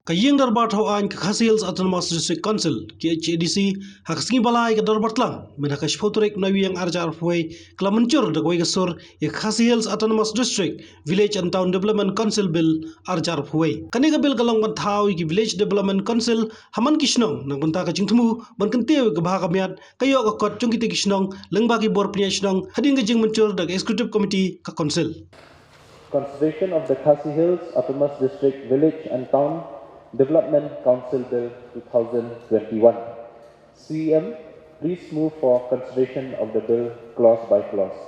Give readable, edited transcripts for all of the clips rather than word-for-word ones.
Kayeng darbar thawan KHAD Autonomous District Council KHADC hakasngi balai ke darbar tlang menhakas fotorek nawiyang arjar fuai kala Mynjur dagwai gasur KHAD Autonomous District Village and Town Development Council Bill arjar fuai kaniga bill kalong banthau ki Village Development Council haman kisnong nang banta ka jingtmu ban kantew ke baha kamiat kayo ka kot jungkite kisnong lengba ki bor pnya kisnong hading ke jing Mynjur dag Executive Committee ka Council. Consideration of the Khasi Hills Autonomous District Village and Town Development Council Bill 2021. CM, please move for consideration of the bill clause by clause.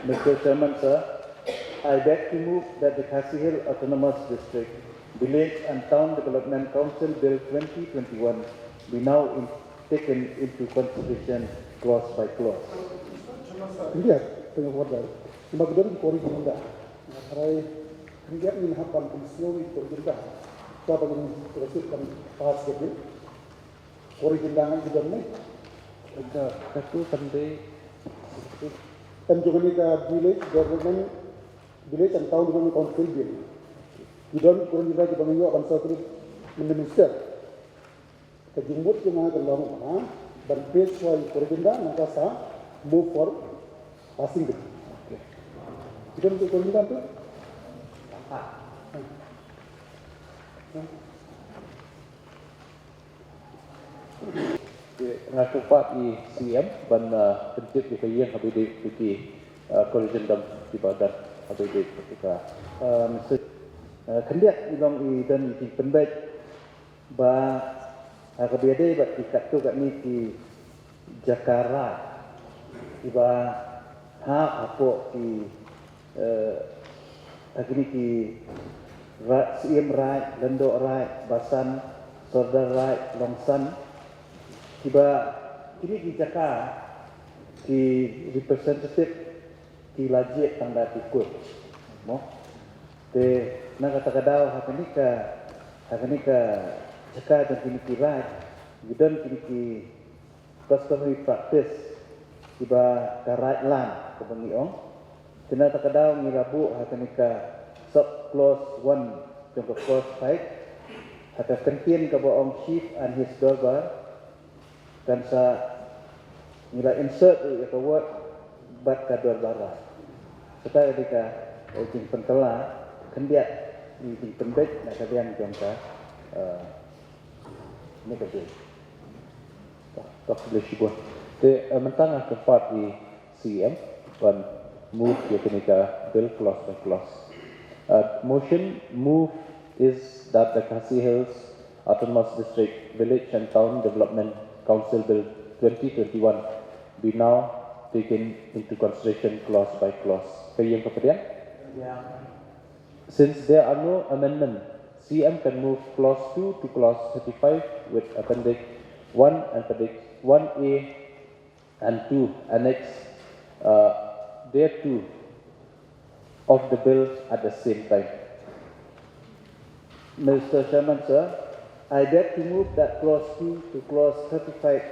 Mr. Chairman, sir, I beg to move that the Khasi Hill Autonomous District Village and Town Development Council Bill 2021 be now taken into consideration clause by clause. India, pengawasan. Magdalena korigenda. Hari India ini hafal pensiun korigenda. Siapa yang teruskan pas jadi korigenda juga ni. Satu sampai Juga ni ke village and town development council bill. Kita korigenda kita mengiyo bangsa itu minister. Kejumbut cuma kalau mana berpes soal korigenda maka sah move for passing bill. Kita untuk korigenda tu. Ngakupat di CM ban pencet di kayang HADC di korigenda di badan HADC ketika kendiat ilong i dan di penbet ba HADC ba tikat tu kat ni di Jakarta iba ha apa di agni di CM Rai, Lendo Rai, Basan, Sordar Rai, Longsan tiba ini di Jakarta di representative di lajik tanda tikut mo te na kata-kata hakani ka Jakarta dan kini Rai gidan kini customary practice tiba ka right land ke bangiong kena takadaw ni rabu hakani ka sub clause 1 jangka clause 5 hata kentien ka boong chief and his daughter dan sa nila insert ka word bat ka dua bara serta ketika jing pentela kendiat di jing pembet nak kalian jangka ni ka dia tak boleh sibuk te mentang ke part di CM dan move ya kenika bill clause by clause. Motion move is that the Khasi Hills Autonomous District Village and Town Development Council Bill 2021 be now taken into consideration clause by clause. Kayang kemudian? Yeah. Since there are no amendment, CM can move clause 2 to clause 35 with appendix 1, appendix 1A and 2 annex thereto of the bill at the same time. Mr. Chairman, sir, I beg to move that clause 2 to clause 35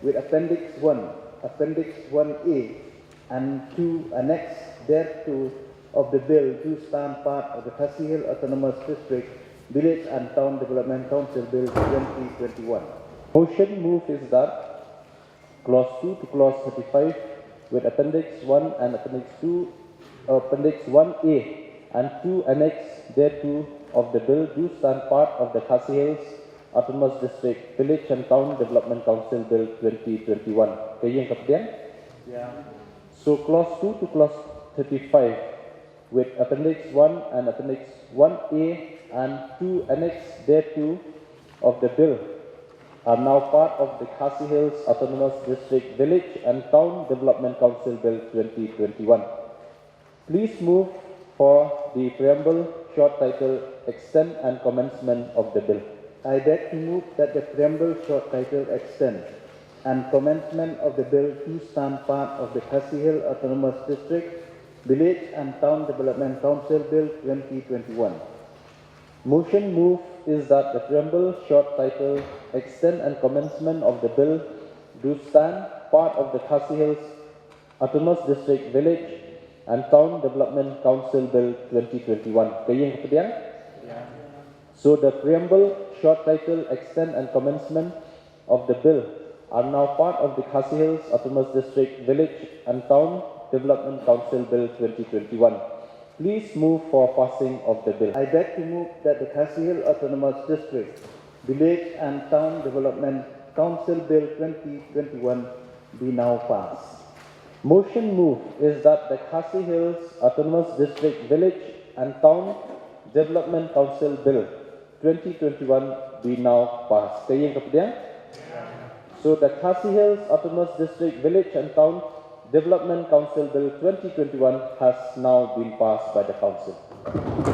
with appendix 1, appendix 1A and 2 annex thereto of the bill to stand part of the Khasi Hill Autonomous District Village and Town Development Council Bill 2021. Motion move is that clause 2 to clause 35 with appendix 1 and appendix 2, appendix 1A and 2 annex thereto of the bill do stand part of the Khasi Hills Autonomous District Village and Town Development Council Bill 2021. Kayang kemudian? Yeah. So clause 2 to clause 35 with appendix 1 and appendix 1A and 2 annex thereto of the bill are now part of the Khasi Hills Autonomous District Village and Town Development Council Bill 2021. Please move for the preamble short title Extent and Commencement of the bill. I beg to move that the preamble short title Extent and Commencement of the bill to stand part of the Khasi Hill Autonomous District Village and Town Development Council Bill 2021. Motion move is that the preamble short title Extent and Commencement of the bill do stand part of the Khasi Hills Autonomous District Village and Town Development Council Bill 2021. Kayang kemudian? So the preamble, short title, extent and commencement of the bill are now part of the Khasi Hills Autonomous District Village and Town Development Council Bill 2021. Please move for passing of the bill. I beg to move that the Khasi Hills Autonomous District Village and Town Development Council Bill 2021 be now passed. Motion move is that the Khasi Hills Autonomous District Village and Town Development Council Bill 2021 be now passed. Kaya kemudian? So the Khasi Hills Autonomous District Village and Town Development Council Bill 2021 has now been passed by the Council.